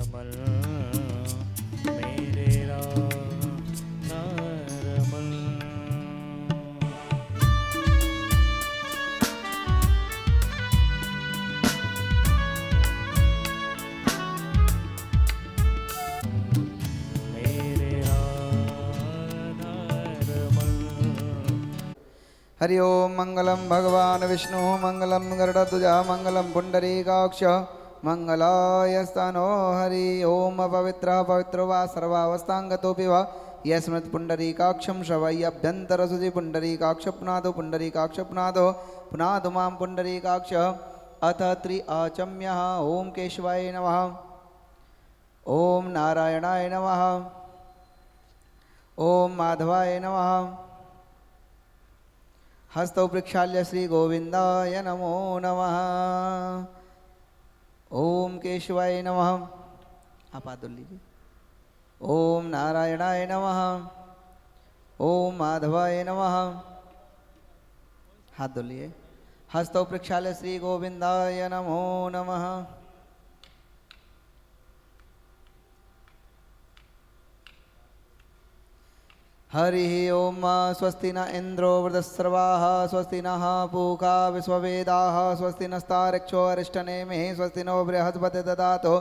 रमल मेरे राधा रमल। हरि ओम मंगलम भगवान विष्णु मंगलम गरुड़ध्वज मंगलम पुंडरीकाक्ष मंगलायस्तनो हरि ओम पवित्र पवित्रो वा सर्वावस्थांगतोऽपि वा यस्मत् पुंडरीकाक्षं श्रवय्यभ्यन्तरसुधि पुंडरीकाक्ष पुनादो मां पुंडरीकाक्ष। अथ त्रिआचम्यः ओम केशवाय नमः, ओम नारायणाय नमः, ओम माधवाय नमः। हस्तौ प्रक्षाल्य श्री गोविंदाय नमो नमः। ओम केशवाय नमः, आप हाथ धो लीजिए। ओम नारायणाय नमः, ओम माधवाय नमः, हाथ धो लिए। हस्तौ प्रक्षाल्य श्री गोविंदाय नमो नमः। हरि ओम स्वस्ति न इंद्रो वृद्धस्रवाः स्वस्ति नः पूषा विश्ववेदाः स्वस्ति नस्तार्क्ष्यो अरिष्टनेमिः स्वस्ति नो बृहस्पति ददातु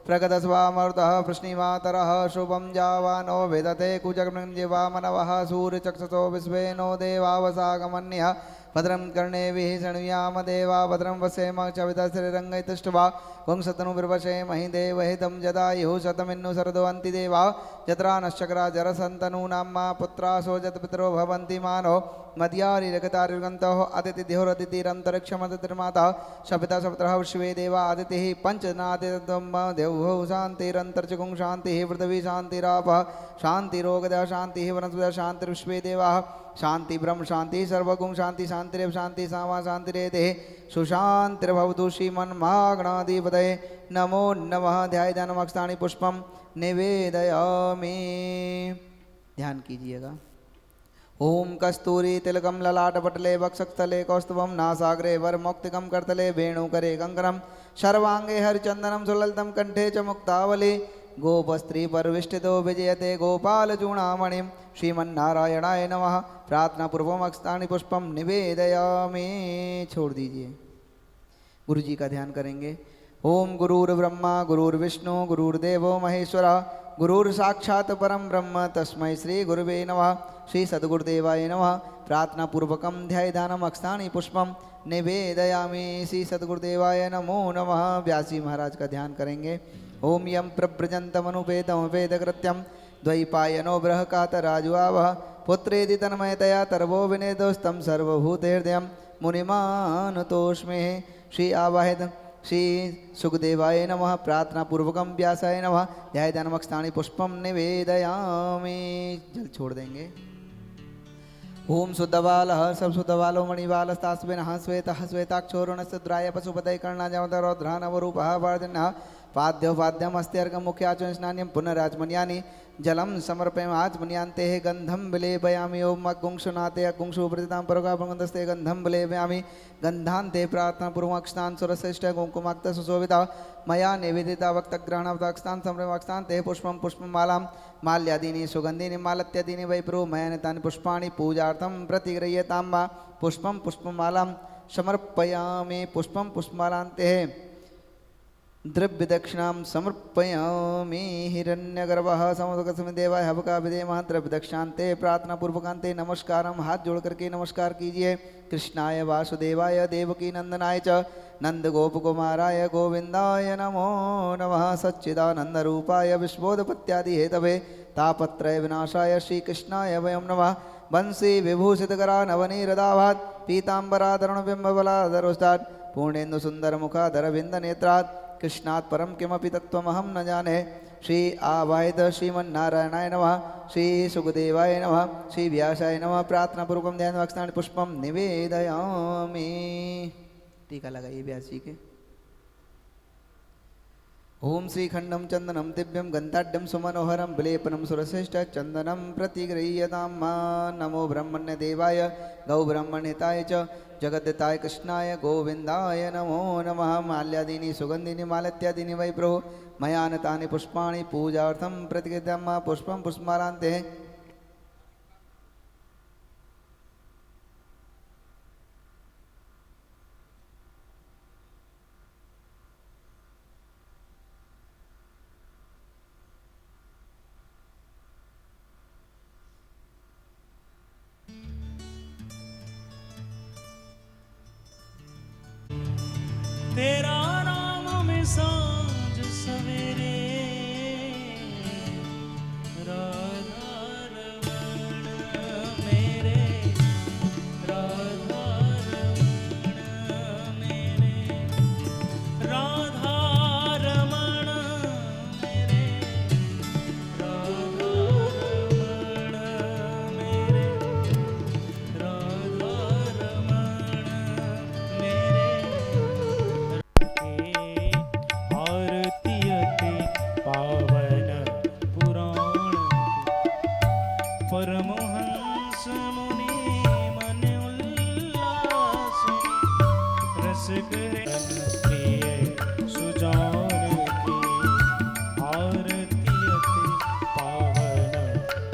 प्रगतस्वामृतः वृष्णिमातरः शुभं जावानो वेदते कुजग्मञ्जिवामनवः सूर्यचक्षुषो विश्वे नो देवावसागमन्यः भद्रं कर्णेभिः शृणुयाम देवा भद्रं वसेम चवितश्रीरङ्गैतुष्ट्वा पुंसतनुर्वशे महि देवहितं जदायुः शतमिन्नु शरदवन्ति देवा जत्रा नश्चक्रा जरसन्तनूनां मा पुत्रासो जत्पितरो भवन्ति मानो मद्यारिरगतारिर्गन्तः अतिथिद्योरतिथिरन्तरिक्षमतिर्माता शपिता सपुत्रः विश्वे देवा अदितिः पञ्चनादितं देवो शान्तिरन्तर्चकुं शान्तिः पृथिवी शान्तिरापः शान्तिरोगदः शान्तिः वनस्पतयः शान्तिर्विश्वे देवाः शांति ब्रह्म शांति सर्वगुण शांति शांतिरेव शांति सामा शांतिरेते सुशांतिर्भवतु श्रीमन्महागणाधिपतये नमो नमः। ध्यायानमक्षतानि पुष्पम निवेदयामि। ध्यान कीजिएगा। ओम कस्तूरी तिलकम ललाटपटले वक्षस्थले कौस्तुभम नासाग्रे वरमौक्तिकम करतले वेणुकरे कंकणम सर्वांगे हरिचंदनम सुललितम कंठे च मुक्तावली गोपस्त्री परविष्टितो विजयते गोपाल चूड़ामणिम श्रीमन्नारायणाय नमः। प्रार्थना पूर्वम अक्षतानि पुष्पम निवेदयामि। छोड़ दीजिए। गुरु जी का ध्यान करेंगे। ओम गुरुर्ब्रह्मा गुरुर्विष्णु गुरुर्देवो महेश्वर गुरुर्साक्षात् परम ब्रह्म तस्मै श्री गुरुवे नमः। श्री सद्गुरुदेवाय नमः। प्रार्थना पूर्वकम ध्यायानम अक्षतानि पुष्पम निवेदयामि। श्री सद्गुरुदेवाय नमो नमः। व्यास जी महाराज का ध्यान करेंगे। ओम यम प्रव्रजन्तमनुपेदं वेदकृत्यं द्वैपायनो बृहकातराजुआवः पुत्रेति तन्मयतया तर्वो विनेदोस्तं सर्वभूतहृदयं मुनिमानुतोष्मे। श्री आवाहित श्री सुखदेवाय नमः। प्रार्थना पूर्वकम व्यासाय नमः। ध्यायानमक्षतानि पुष्पम निवेदयामि। जल छोड़ देंगे। ओम शुद्धबालः सब शुद्धबालो मणिबालस्तास्विनः श्वेतः श्वेताक्षोरुणस्रुद्राय पशुपतये कर्णाजवदरौद्रानवरूपः वर्धिनः पाद्योपाद्यम अस्त्यर्घ मुख्याचन स्नान्यं पुनराचमन्यानि जलम समर्पयामि आचमन्यांते गंधम विलेपयामि। ओम अगुंशुनाते अगुंशुप्रतितां परोगाभगवन्तस्ते गंधम विलेपयामि। गंधान्ते प्रार्थना पूर्वक्षतान् सुरश्रेष्ठ कुंकुमाक्त सुशोभिता मया निवेदिता वक्तग्रहणावताक्षतान् संभ्रमाक्षतान्ते पुष्पं पुष्पमालां माल्यादीनि सुगन्धीनि मालत्यादीनि वै प्रोमयानि तानि पुष्पाणि पूजार्थं प्रतिगृह्यतां वा पुष्पं पुष्पमालां समर्पयामि। पुष्पं पुष्पमालान्ते द्रव्यदक्षिणां समर्पयामि। हिरण्यगर्भः समुद्रकसमिदेवाय हवका विदेमः द्रव्यदक्षिणान्ते प्रार्थना पूर्वकान्ते नमस्कारम। हाथ जोड़ करके नमस्कार कीजिए। कृष्णाय वासुदेवाय देवकी नंदनाय च नंदगोपकुमाराय गोविंदाय नमो नमः। सच्चिदानंदरूपाय विश्वोत्पत्त्यादि हेतवे तापत्रय विनाशाय श्रीकृष्णाय वयं नमः। वंशी विभूषितकरा नवनीरदाभात् पीताम्बराधरणबिम्बबलाधरोष्टात् पूर्णेन्दु सुन्दरमुखाधरविन्दनेत्रात् कृष्णात् परम किमपि तत्त्वमहं न जाने। श्री आवाहित श्रीमन्नारायणाय नमः। श्री सुखदेवाय नमः। श्री व्यासाय नमः। प्रार्थना पूर्वकम ध्यायानमक्षतानि पुष्पम निवेदयामि। टीका लगाइए व्यास जी के। ओम श्रीखंडम चंदनम दिव्यम गंधाढ्यम सुमनोहरम विलेपनम सुरश्रेष्ठ चंदनम प्रतिगृह्यतां मा। नमो ब्रह्मण्य देवाय गौ ब्रह्मण्यताय च जगद्दत्ताय कृष्णाय गोविन्दाय नमो नमः। माल्यादीनि सुगन्धिनि मालत्यादीनि वै प्रभो मया नतानि पुष्पाणि पूजार्थं प्रतिगृह्यं पुष्पं पुष्पमालान्ते। तेरा नाम में सांझ सवेरे राधा रमण मेरे राधा रमण मेरे राधा रमण मेरे राधा रमण मेरे राधा रमण मेरे आरतीयते पावन पुराण परमहंस मुनि मन उल्लास रस करे प्रिय सुजान की आरतीयते पावन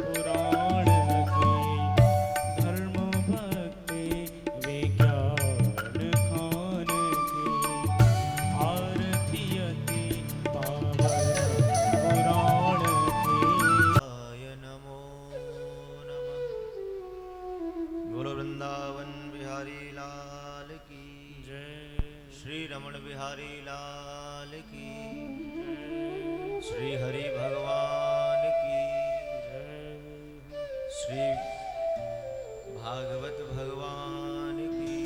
पुराण की धर्म भक्ति विज्ञान खान की आरतीयते पावन पुराण की। नमो नमः। बोलो वृंदावन बिहारी लाल की जय श्री रमण बिहारी लाल की श्री हरि भगवान की श्री भागवत भगवान की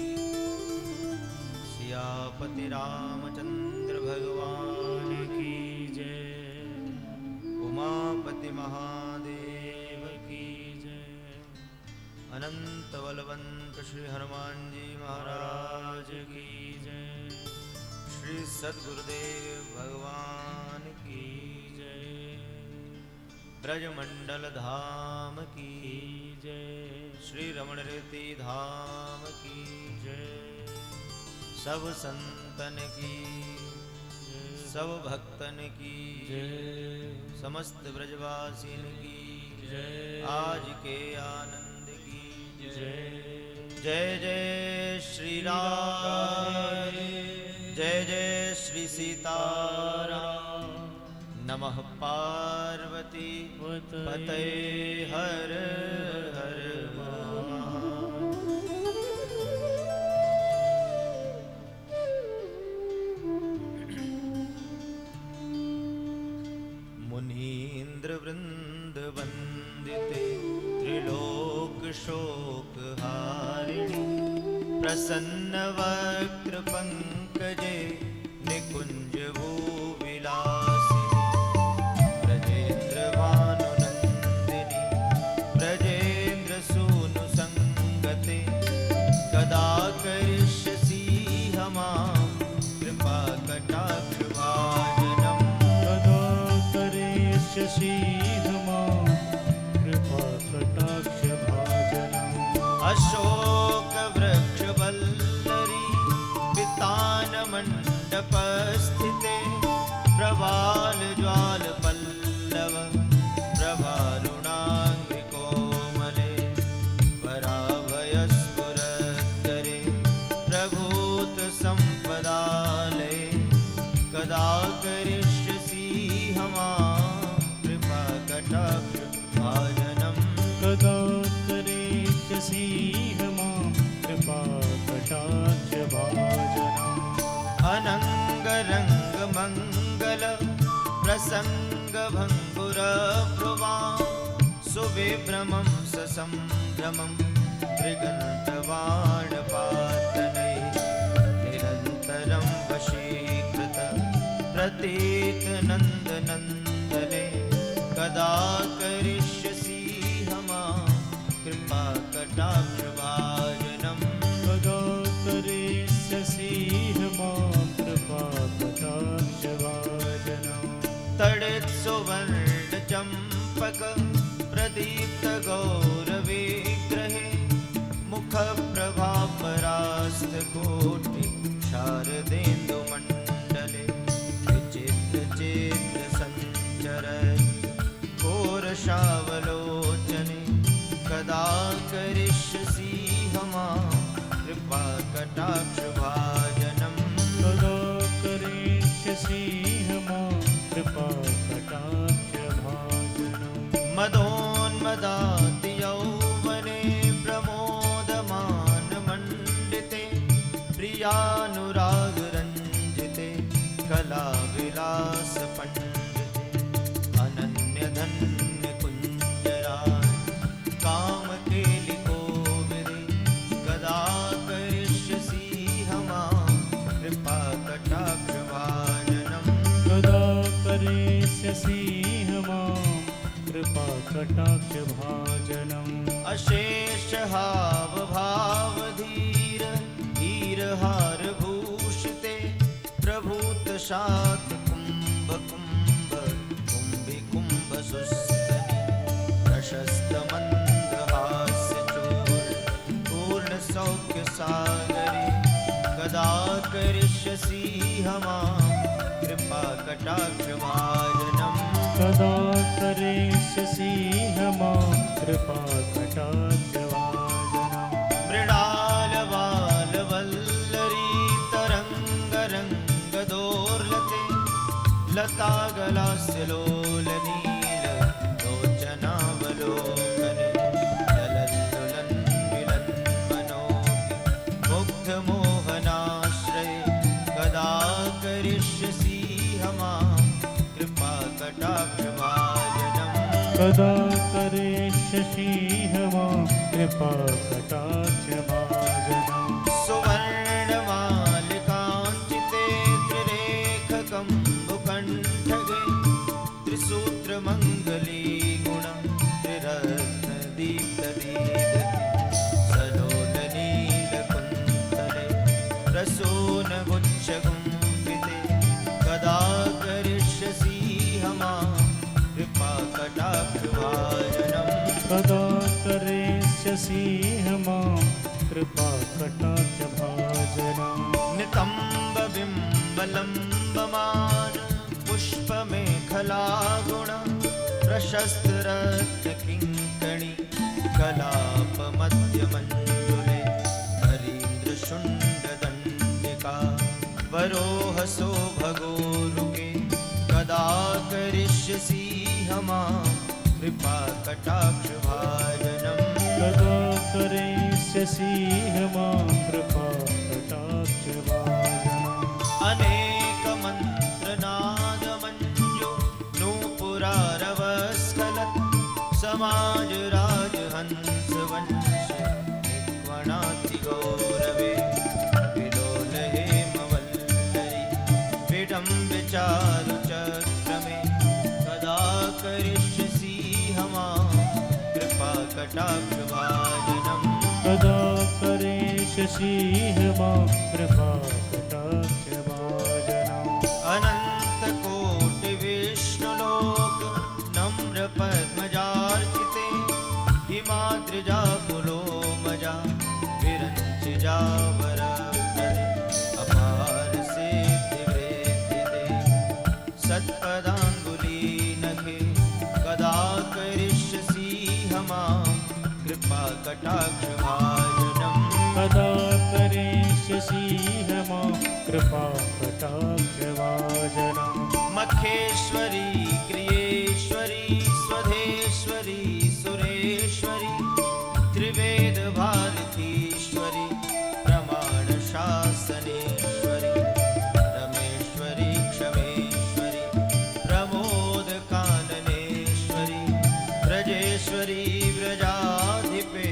सियापति रामचंद्र भगवान की जय उमापति महादेव की जय अनंत बलवंत श्री हनुमान जी महाराज की जय श्री सद्गुरुदेव भगवान की जय ब्रजमंडल धाम की जय श्री रमण रीति धाम की जय सब संतन की सब भक्तन की जय समस्त ब्रजवासीन की जय आज के आनंद की जय जय जय श्री राम जय जय श्री सीताराम नमः पार्वती पतये हर हर मुनीन्द्र वृंद वंदिते त्रिलोक शोक हारिणी प्रसन्न वक्र पंकजे निकुंज भूविलासिनी ब्रजेन्द्र भानुनंदिनी ब्रजेन्द्र सूनु संगते कदा करिष्यसि हमां कृपा कटाक्ष भाजनम् कदा करिष्यसि हमां कृपा कटाक्ष भाजनम् अशोक वृक्ष वल्लरी पितान मंडप स्थिते प्रवाल ज्वाल पल्लव प्रभारुणांगि कोमले वराभयस्फुरत्तरे प्रभूत संपदालये कदा करिष्यसि हमां कृपा कटाक्ष भाजनम् कदा करिष्यसि हमां कृपा कटाक्ष भाजनम् अनंग रंग मंगल प्रसंग भंगुर प्रुवां सुविभ्रमं ससंभ्रमं त्रिगंतवाण पातनै निरन्तरं वशीकृत प्रतीत नंद नंदने कदा करिष्यसि हमां कृपा कटाक्ष भाजनम् कदा करिष्यसि हमां कृपा कटाक्ष भाजनम् तडित सुवर्ण चंपक प्रदीप्त गौर विग्रहे मुख प्रभ प्रभापरास्तकोटि शारदेन्दुमण्डले विचित्रचित्रसञ्चरत् घोरशावलोचने कदा करिष्यसि मां कृपाकटाक्षभाजनम् कदा करिष्यसि मां कृपाकटाक्षभाजनम् मदोन्मदाति यौवने प्रमोदमानमण्डिते प्रियानुरागरञ्जिते कलाविलासपण्डिते अनन्यधन्यकुञ्जराय कामकेलिकोविदे कदा करिष्यसि मां कृपाकटाक्षभाजनम् कदा करिष्यसि मां कृपाकटाक्षभाजनम् अशेषहावभावधीर धीरहारभूषिते प्रभूतशात कुम्भकुम्भकुम्भिकुम्भसुस्तनि प्रशस्तमन्दहास्यचूर्ण पूर्णसौख्यसागरे कदा करिष्यसि मां कृपाकटाक्षभाजनम् कदा करिष्यसि मां कृपाकटाक्षभाजनम् मृणालवालवल्लरी तरङ्गरङ्गदोर्लते लतागलास्य लोलनील लोचनावलोकने ललल्लुलन् विलन्मनोऽपि मुग्धमोहनाश्रये कदा करिष्यसि मां कृपाकटाक्षभाजनम् कदा करिष्यसि मां कृपाकटाक्षभाजनम् सुवर्णमालिकाञ्चिते त्रिरेखकम्बुकण्ठगे त्रिसूत्रमङ्गलीगुणं त्रिरत्नदीप्तदीदति सलोलनीलकुन्तले रसोनगुच्छगुम्फिते कदा करिष्यसि मां कृपाकटाक्षभाजनम् कदा करिष्यसि मां कृपाकटाक्षभाजनम् नितम्बबिम्बलम्बमान पुष्पमेखलागुण प्रशस्तरत्नकिङ्कणि कलापमध्यमञ्जुले हरीन्द्रशुण्डदण्डिका वरोहसो भगोरुके कदा करिष्यसि मां कृपाकटाक्षभाजनम् कदा करिष्यसि मां कृपाकटाक्षभाजनम् अनेकमन्त्रनादमञ्जु नूपुरारवस्खलत् समाजराजहंसवंश निक्वणातिगौरवे विलोलहेमवल्लरी विडम्बिचारुचक्रमे कदा करिष्यसि मां कृपाकटाक्षभाजनम् कदा करिष्यसि मां कृपाकटाक्षभाजनम् अनन्तकोटिविष्णुलोक नम्रपद्मजार्चिते हिमाद्रिजाकुलोमजा विरञ्चिजावरप्रदे अपारसिद्धिवृद्धिदे सत्पदाङ्गुलीनखे कदा करिष्यसि मां कृपाकटाक्षभाजनम् कदा करिष्यसि मां कृपाकटाक्षभाजनम् मखेश्वरी क्रियेश्वरी स्वधेश्वरी सुरेश्वरी त्रिवेदभारतीश्वरी प्रमाणशासनेश्वरी रमेश्वरी क्षमेश्वरी प्रमोदकाननेश्वरी व्रजेश्वरी व्रजाधिपे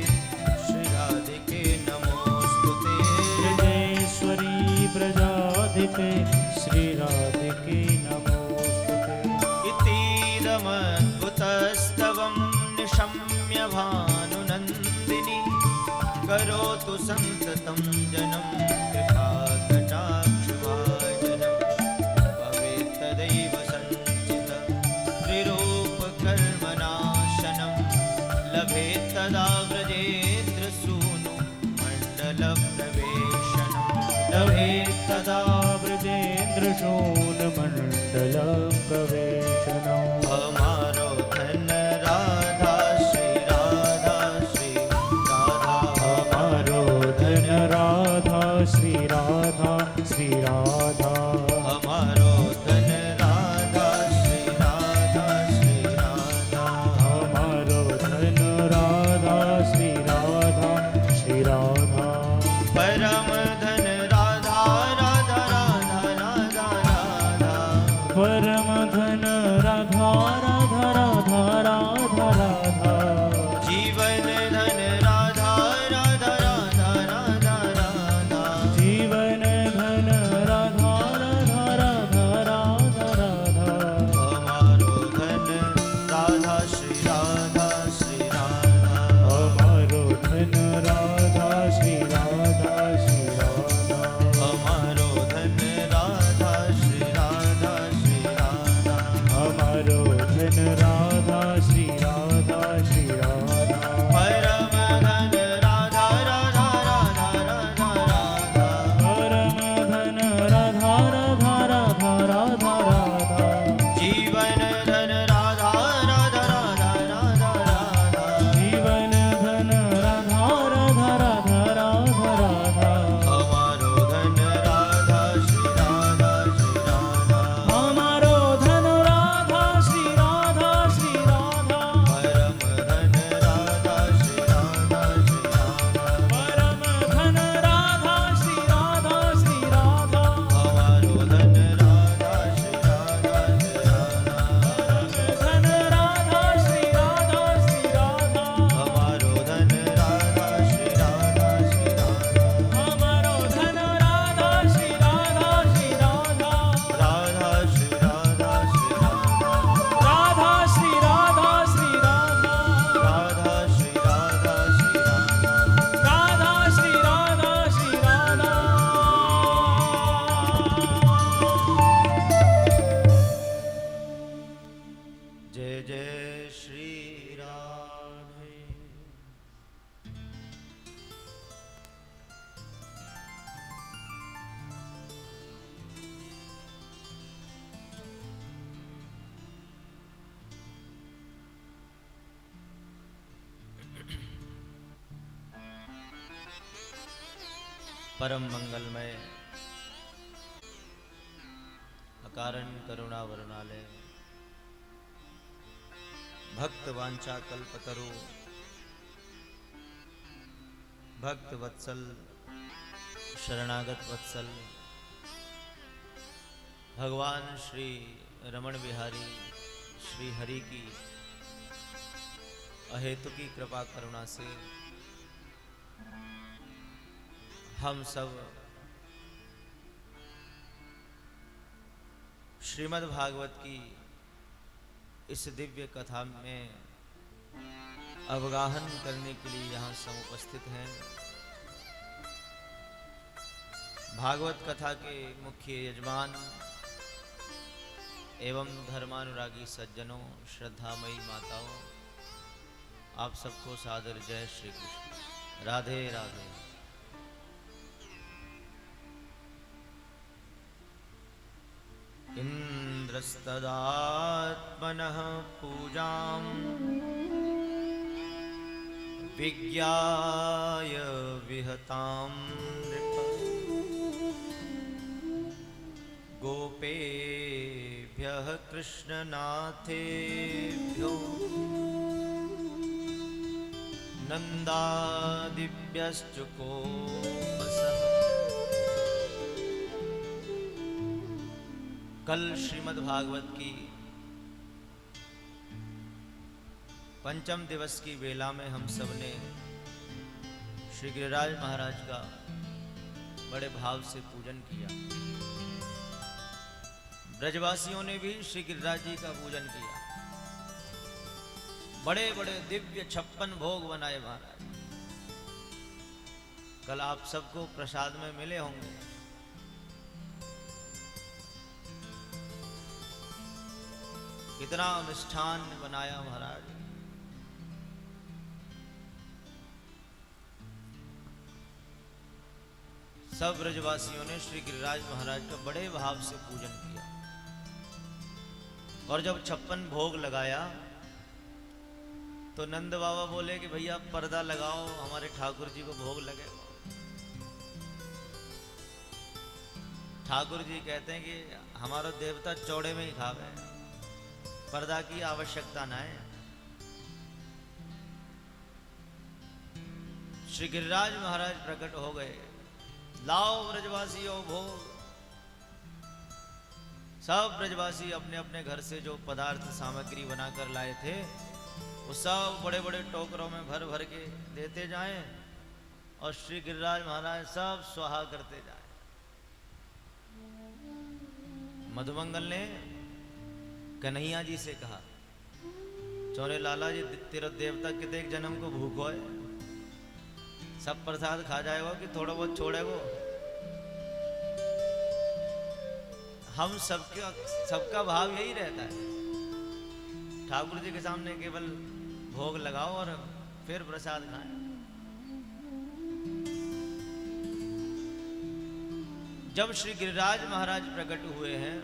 श्रीराधिके नमोऽस्तुते हृदयेश्वरी व्रजाधिपे श्रीराधिके नमोऽस्तुते इतीदमद्भुतस्तवं निशम्य भानुनन्दिनी करोतु सन्ततं जनं कृपाकटाक्षभाजनं भवेत् तदैव सञ्चित त्रिरूपकर्मनाशनं लभेत् तदा व्रजेन्द्रसूनु मण्डल सदा ब्रजेन्द्रशूलमण्डलं प्रवेशनम् हमारो धन राधा श्री राधा श्री राधा हमारो धन राधा श्री राधा श्री राधा हमारो धन राधा श्री राधा श्री राधा हमारो धन राधा श्री राधा श्री राधा परम धन राधा राधा राधा राधा राधा परम धन राधा राधा राधा राधा राधा जीवन धन राधा राधा राधा राधा राधा जीवन धन राधा राधा राधा राधा राधा हमारो धन राधा श्री राधा श्री राधा हमारो धन राधा श्री राधा श्री राधा हमारो धन राधा श्री राधा श्री राधा हमारो धन राधा श्री राधा श्री राधा परम धन राधा राधा राधा राधा राधा परम धन राधा राधा राधा राधा राधा जीवन धन राधा राधा राधा राधा राधा जीवन धन राधा राधा राधा राधा राधा हमारो धन राधा श्री राधा श्री राधा हमारो धन राधा श्री राधा श्री राधा परम धन राधा श्री राधा श्री राधा परम धन राधा श्री राधा श्री राधा हमारो धन राधा श्री राधा श्री राधा धन राधा श्री राधा श्री राधा हमारो धन राधा श्री राधा श्री राधा हमारो धन राधा श्री राधा श्री राधा राधा श्री राधा श्री राधा राधा श्री राधा श्री राधा राधा श्री राधा श्री राधा राधा श्री राधा श्री राधा जय जय श्री राधे परम मंगलमय अकारण करुणा वरुणालय भक्त वांछा कल्पतरु भक्त वत्सल शरणागत वत्सल भगवान श्री रमण बिहारी श्री हरि की अहेतु की कृपा करुणा से हम सब श्रीमद् भागवत की इस दिव्य कथा में अवगाहन करने के लिए यहाँ सब उपस्थित हैं। भागवत कथा के मुख्य यजमान एवं धर्मानुरागी सज्जनों, श्रद्धामयी माताओं, आप सबको सादर जय श्री कृष्ण। राधे राधे। इंद्रस्तदात्मनः पूजां विज्ञाय विहतां नृप गोपेभ्यः कृष्णनाथेभ्यो नन्दादिभ्यश्च कोपसः। कल श्रीमद् भागवत की पंचम दिवस की वेला में हम सब ने श्री गिरिराज महाराज का बड़े भाव से पूजन किया। ब्रजवासियों ने भी श्री गिरिराज जी का पूजन किया। बड़े बड़े दिव्य 56 भोग बनाए महाराज। कल आप सबको प्रसाद में मिले होंगे। कितना मिष्ठान बनाया महाराज। सब ब्रजवासियों ने श्री गिरिराज महाराज का बड़े भाव से पूजन किया। और जब 56 भोग लगाया तो नंद बाबा बोले कि भैया पर्दा लगाओ, हमारे ठाकुर जी को भोग लगेगा। ठाकुर जी कहते हैं कि हमारा देवता चौड़े में ही खावे, पर्दा की आवश्यकता ना है। श्री गिरिराज महाराज प्रकट हो गए, लाओ ब्रजवासियों भोग। सब ब्रजवासी अपने अपने घर से जो पदार्थ सामग्री बनाकर लाए थे वो सब बड़े बड़े टोकरों में भर भर के देते जाएं और श्री गिरिराज महाराज सब स्वाहा करते जाएं। मधुमंगल ने कन्हैया जी से कहा, चौरे लाला जी तेरा देवता कितने जन्म को भूखो है, सब प्रसाद खा जाएगा कि थोड़ा बहुत छोड़ेगो। हम सबका भाव यही रहता है, ठाकुर जी के सामने केवल भोग लगाओ और फिर प्रसाद खाएं। जब श्री गिरिराज महाराज प्रकट हुए हैं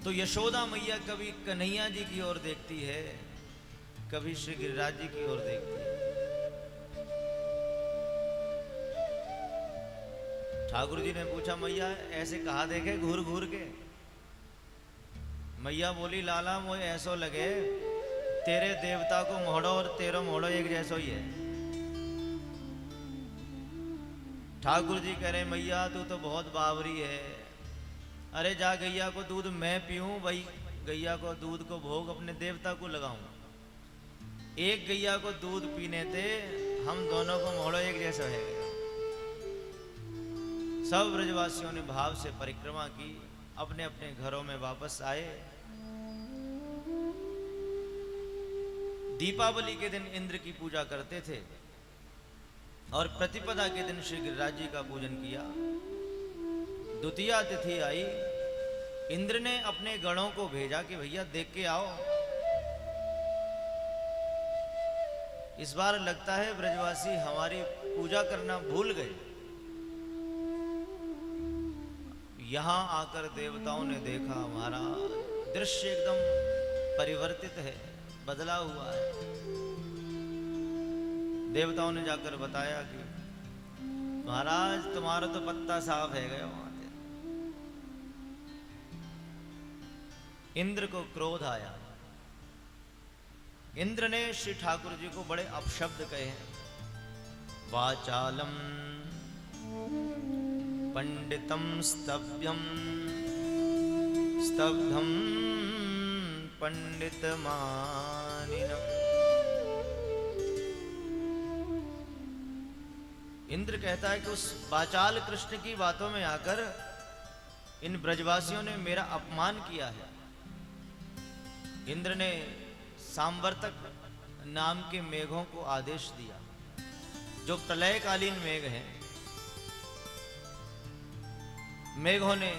तो यशोदा मैया कभी कन्हैया जी की ओर देखती है, कभी श्री गिरिराज जी की ओर देखती है। ठाकुर जी ने पूछा, मैया ऐसे कहा देखे घूर घूर के? मैया बोली, लाला मुझे ऐसो लगे तेरे देवता को मोड़ो और तेरो मोड़ो एक जैसो ही है। ठाकुर जी कह रहे, मैया तू तो बहुत बावरी है, अरे जा गैया को दूध मैं पीऊं, भाई गैया को दूध को भोग अपने देवता को लगाऊं। एक गैया को दूध पीने थे, हम दोनों को मोड़ो एक जैसा है। सब ब्रजवासियों ने भाव से परिक्रमा की, अपने अपने घरों में वापस आए। दीपावली के दिन इंद्र की पूजा करते थे और प्रतिपदा के दिन श्री गिरिराज जी का पूजन किया। द्वितीया तिथि आई, इंद्र ने अपने गणों को भेजा कि भैया देख के आओ। इस बार लगता है ब्रजवासी हमारी पूजा करना भूल गए। यहां आकर देवताओं ने देखा, हमारा दृश्य एकदम परिवर्तित है, बदला हुआ है। देवताओं ने जाकर बताया कि महाराज तुम्हारा तो पत्ता साफ है गया। वहां से इंद्र को क्रोध आया। इंद्र ने श्री ठाकुर जी को बड़े अपशब्द कहे हैं। वाचालम पंडितम स्तभ्यम स्तब्धम पंडित मानिनम। इंद्र कहता है कि उस वाचाल कृष्ण की बातों में आकर इन ब्रजवासियों ने मेरा अपमान किया है। इंद्र ने सांवर्तक नाम के मेघों को आदेश दिया, जो प्रलयकालीन मेघ हैं। मेघों ने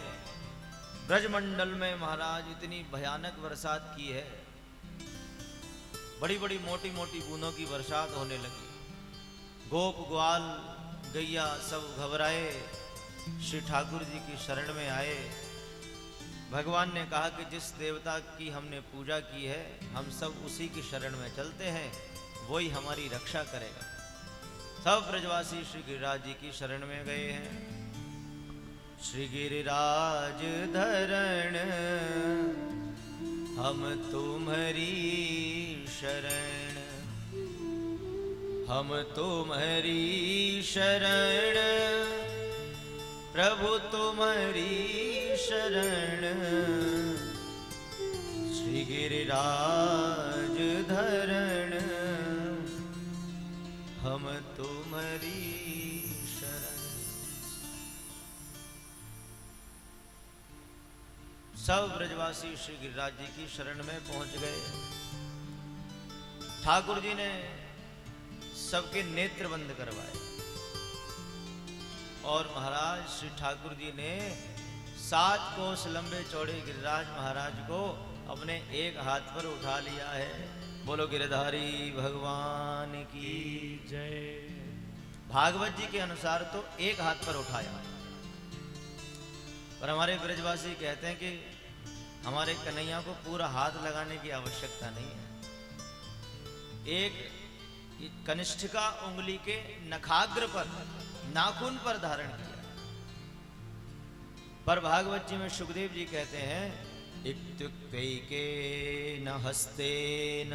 ब्रजमंडल में महाराज इतनी भयानक बरसात की है, बड़ी बड़ी मोटी मोटी बूंदों की बरसात होने लगी। गोप ग्वाल गैया सब घबराए, श्री ठाकुर जी की शरण में आए। भगवान ने कहा कि जिस देवता की हमने पूजा की है, हम सब उसी की शरण में चलते हैं, वही हमारी रक्षा करेगा। सब ब्रजवासी श्री गिरिराज जी की शरण में गए हैं। श्री गिरिराज धरण हम तुम्हारी शरण, हम तुम्हारी शरण, प्रभु तुम्हारी शरण। श्री गिरिराज धरण हम तुम्हारी शरण। सब ब्रजवासी श्री गिरिराज जी की शरण में पहुंच गए। ठाकुर जी ने सबके नेत्र बंद करवाए और महाराज श्री ठाकुर जी ने 7 कोस लंबे चौड़े गिरिराज महाराज को अपने एक हाथ पर उठा लिया है। बोलो गिरधारी भगवान की जय। भागवत जी के अनुसार तो एक हाथ पर उठाया, पर हमारे ब्रजवासी कहते हैं कि हमारे कन्हैया को पूरा हाथ लगाने की आवश्यकता नहीं है। एक कनिष्ठिका उंगली के नखाग्र पर, नाखून पर धारण किया। पर भागवत जी में सुखदेव जी कहते हैं इत्युक्तैके न हस्तेन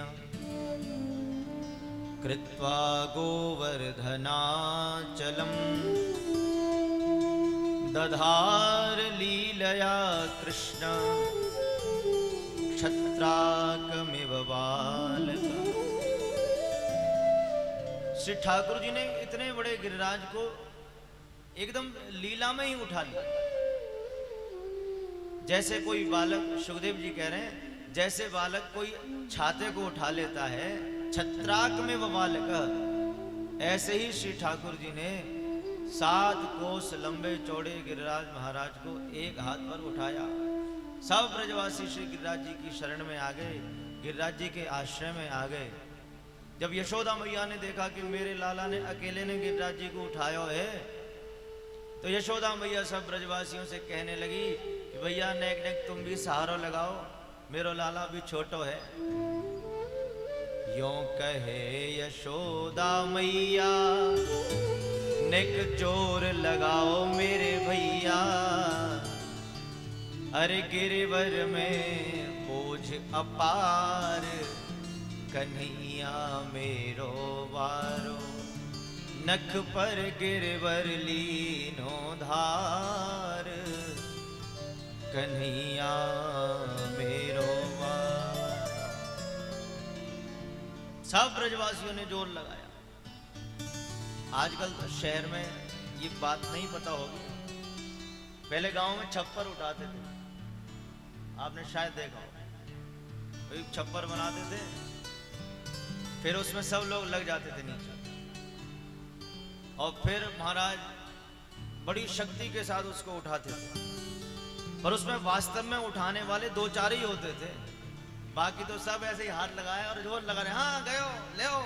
कृत्वा गोवर्धनाचलम् दधार लीलया कृष्ण क्षत्राकमिव बालक। श्री ठाकुर जी ने इतने बड़े गिरिराज को एकदम लीला में ही उठा लिया। जैसे कोई बालक, सुखदेव जी कह रहे हैं, जैसे बालक कोई छाते को उठा लेता है, छत्राक में वो बालक, ऐसे ही श्री ठाकुर जी ने 7 कोस लंबे चौड़े गिरिराज महाराज को एक हाथ पर उठाया। सब ब्रजवासी श्री गिरिराज जी की शरण में आ गए, गिरिराज जी के आश्रय में आ गए। जब यशोदा मैया ने देखा कि मेरे लाला ने अकेले ने गिरिराज जी को उठाया है, तो यशोदा मैया सब ब्रजवासियों से कहने लगी कि भैया नेक नेक तुम भी सहारा लगाओ, मेरो लाला भी छोटो है। यों कहे यशोदा मैया नेक जोर लगाओ मेरे भैया, अरे गिरिवर में बोझ अपार कन्हैया मेरो वारो, नख पर गिरवर लीनो धार कन्हैया मेरो वार। सब ब्रजवासियों ने जोर लगाया। आजकल तो शहर में ये बात नहीं पता होगी, पहले गांव में छप्पर उठाते थे, आपने शायद देखा हो। एक छप्पर बनाते थे, फिर उसमें सब लोग लग जाते थे नीचे, और फिर महाराज बड़ी शक्ति के साथ उसको उठाते थे। पर उसमें वास्तव में उठाने वाले 2-4 ही होते थे, बाकी तो सब ऐसे ही हाथ लगाए और जोर लगा रहे, हाँ गयो ले आओ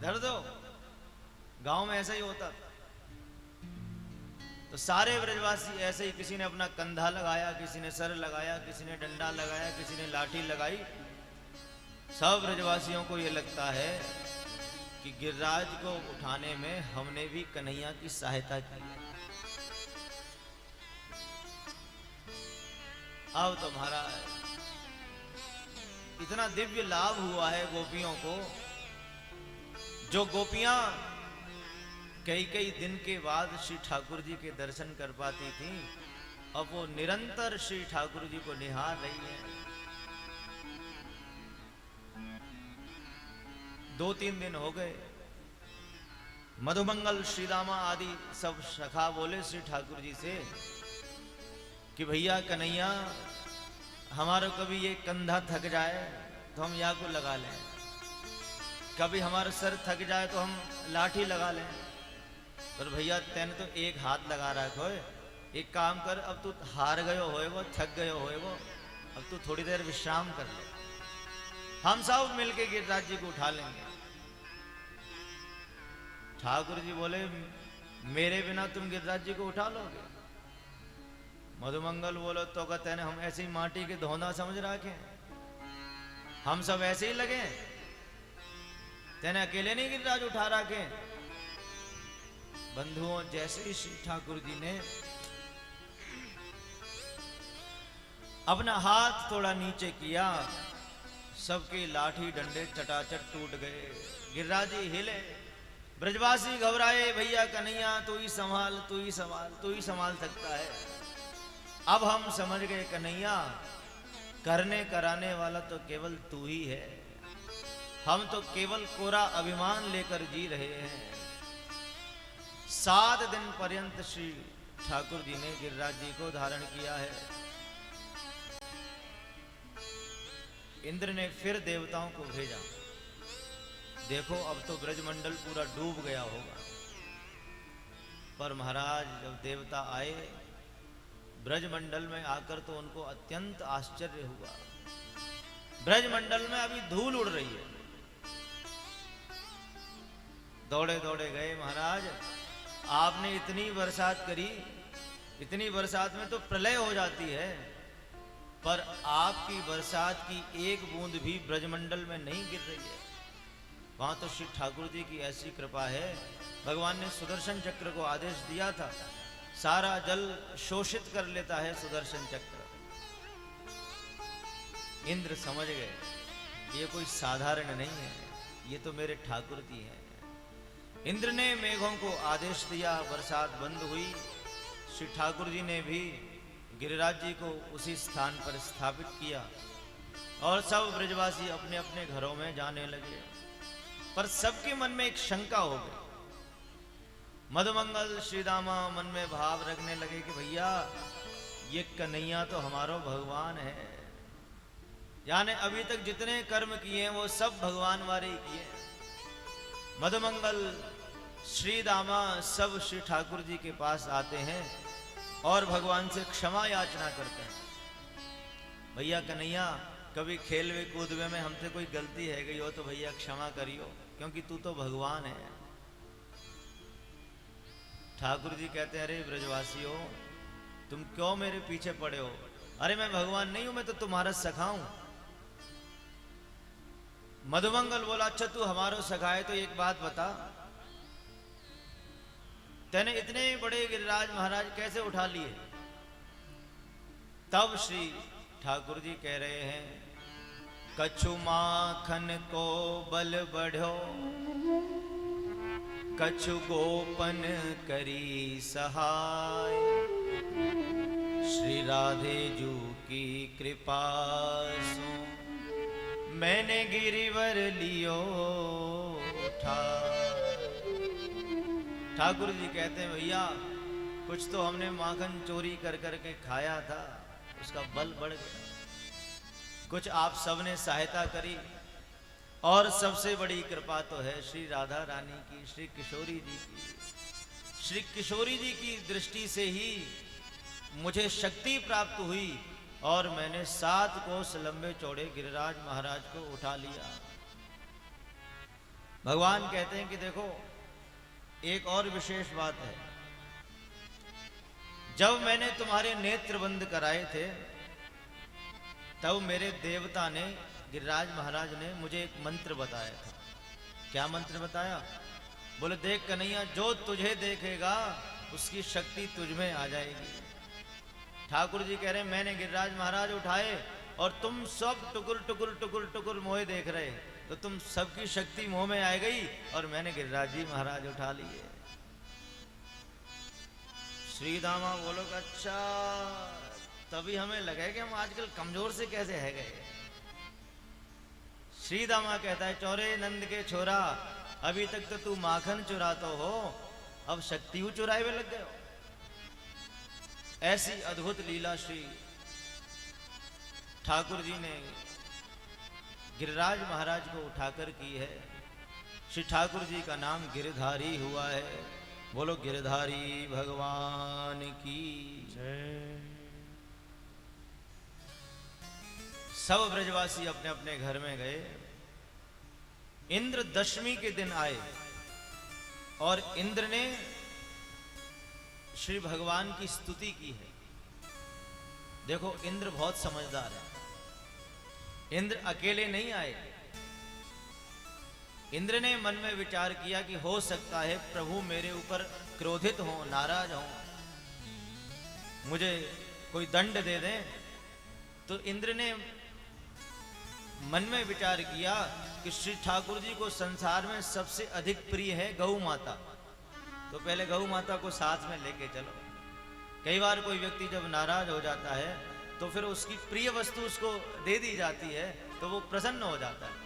धर दो। गांव में ऐसा ही होता। तो सारे ब्रजवासी ऐसे ही, किसी ने अपना कंधा लगाया, किसी ने सर लगाया, किसी ने डंडा लगाया, किसी ने लाठी लगाई। सब ब्रजवासियों को ये लगता है कि गिरिराज को उठाने में हमने भी कन्हैया की सहायता की है। अब तो महाराज इतना दिव्य लाभ हुआ है गोपियों को, जो गोपियां कई दिन के बाद श्री ठाकुर जी के दर्शन कर पाती थी, अब वो निरंतर श्री ठाकुर जी को निहार रही है। 2-3 दिन हो गए, मधुमंगल श्रीदामा आदि सब सखा बोले श्री ठाकुर जी से कि भैया कन्हैया, हमारा कभी ये कंधा थक जाए तो हम या को लगा लें, कभी हमारा सर थक जाए तो हम लाठी लगा लें। पर भैया तैने तो एक हाथ लगा रखो है, एक काम कर, अब तू हार गयो होए वो, थक गयो होए वो, अब तू थोड़ी देर विश्राम कर ले, हम सब मिलके गिरिराज जी को उठा लेंगे। ठाकुर जी बोले मेरे बिना तुम गिरिराज जी को उठा लोगे? मधुमंगल बोलो तो कहते हैं हम ऐसे ही माटी के धोना समझ रखे, हम सब ऐसे ही लगे, तेने अकेले नहीं गिरिराज उठा रखे। बंधुओं, जैसे ही श्री ठाकुर जी ने अपना हाथ थोड़ा नीचे किया, सबके लाठी डंडे चटाचट टूट गए, गिरिराज जी हिले, ब्रजवासी घबराए, भैया कन्हैया तू ही संभाल, तू ही संभाल, तू ही संभाल सकता है। अब हम समझ गए कन्हैया, करने कराने वाला तो केवल तू ही है, हम तो केवल कोरा अभिमान लेकर जी रहे हैं। 7 दिन पर्यंत श्री ठाकुर जी ने गिरिराज जी को धारण किया है। इंद्र ने फिर देवताओं को भेजा, देखो अब तो ब्रजमंडल पूरा डूब गया होगा। पर महाराज जब देवता आए ब्रजमंडल में आकर, तो उनको अत्यंत आश्चर्य हुआ। ब्रजमंडल में अभी धूल उड़ रही है, दौड़े दौड़े गए, महाराज आपने इतनी बरसात करी, इतनी बरसात में तो प्रलय हो जाती है, पर आपकी बरसात की एक बूंद भी ब्रजमंडल में नहीं गिर रही है। वहां तो श्री ठाकुर जी की ऐसी कृपा है, भगवान ने सुदर्शन चक्र को आदेश दिया था, सारा जल शोषित कर लेता है सुदर्शन चक्र। इंद्र समझ गए ये कोई साधारण नहीं है, ये तो मेरे ठाकुर जी हैं। इंद्र ने मेघों को आदेश दिया, बरसात बंद हुई। श्री ठाकुर जी ने भी गिरिराज जी को उसी स्थान पर स्थापित किया और सब ब्रजवासी अपने अपने घरों में जाने लगे। पर सबके मन में एक शंका हो गई। मधुमंगल श्रीदामा मन में भाव रखने लगे कि भैया ये कन्हैया तो हमारो भगवान है, यानी अभी तक जितने कर्म किए हैं वो सब भगवान वाले ही किए। मधुमंगल श्रीदामा सब श्री ठाकुर जी के पास आते हैं और भगवान से क्षमा याचना करते हैं। भैया कन्हैया कभी खेलवे कूदवे में हमसे कोई गलती है गई हो तो भैया क्षमा करियो, क्योंकि तू तो भगवान है। ठाकुर जी कहते हैं, अरे ब्रजवासियों तुम क्यों मेरे पीछे पड़े हो? अरे मैं भगवान नहीं हूं, मैं तो तुम्हारा सखा हूं। मधुमंगल बोला, अच्छा तू हमारा सखा है तो एक बात बता, तेने इतने बड़े गिरिराज महाराज कैसे उठा लिए? तब श्री ठाकुर जी कह रहे हैं, कछु माखन को बल बढ़ो, कछु गोपन करी सहाय, श्री राधे जू की कृपा सो मैंने गिरिवर लियो उठा। ठाकुर जी कहते हैं, भैया कुछ तो हमने माखन चोरी कर करके खाया था, उसका बल बढ़ गया। कुछ आप सबने सहायता करी और सबसे बड़ी कृपा तो है श्री राधा रानी की, श्री किशोरी जी की। श्री किशोरी जी की दृष्टि से ही मुझे शक्ति प्राप्त हुई और मैंने 7 कोस लंबे चौड़े गिरिराज महाराज को उठा लिया। भगवान कहते हैं कि देखो एक और विशेष बात है, जब मैंने तुम्हारे नेत्र बंद कराए थे तब मेरे देवता ने, गिरिराज महाराज ने मुझे एक मंत्र बताया था। क्या मंत्र बताया? बोले देख कन्हैया, जो तुझे देखेगा उसकी शक्ति तुझ में आ जाएगी। ठाकुर जी कह रहे हैं, मैंने गिरिराज महाराज उठाए और तुम सब टुकुर टुकुर टुकुर टुकुर मोहे देख रहे, तो तुम सबकी शक्ति मुंह में आ गई और मैंने गिरिराज जी महाराज उठा लिए। श्रीदामा बोलो, अच्छा तभी हमें लगा कि हम आजकल कमजोर से कैसे है गए। श्रीदामा कहता है, चौरे नंद के छोरा, अभी तक तो तू माखन चुराता हो, अब शक्ति चुराए हुए लग गए हो। ऐसी अद्भुत लीला श्री ठाकुर जी ने गिरिराज महाराज को उठाकर की है। श्री ठाकुर जी का नाम गिरधारी हुआ है। बोलो गिरधारी भगवान की जय। सब ब्रजवासी अपने अपने घर में गए। इंद्र दशमी के दिन आए और इंद्र ने श्री भगवान की स्तुति की है। देखो इंद्र बहुत समझदार है। इंद्र अकेले नहीं आए। इंद्र ने मन में विचार किया कि हो सकता है प्रभु मेरे ऊपर क्रोधित हो, नाराज हो, मुझे कोई दंड दे दें। तो इंद्र ने मन में विचार किया कि श्री ठाकुर जी को संसार में सबसे अधिक प्रिय है गौ माता, तो पहले गौ माता को साथ में लेके चलो। कई बार कोई व्यक्ति जब नाराज हो जाता है तो फिर उसकी प्रिय वस्तु उसको दे दी जाती है तो वो प्रसन्न हो जाता है।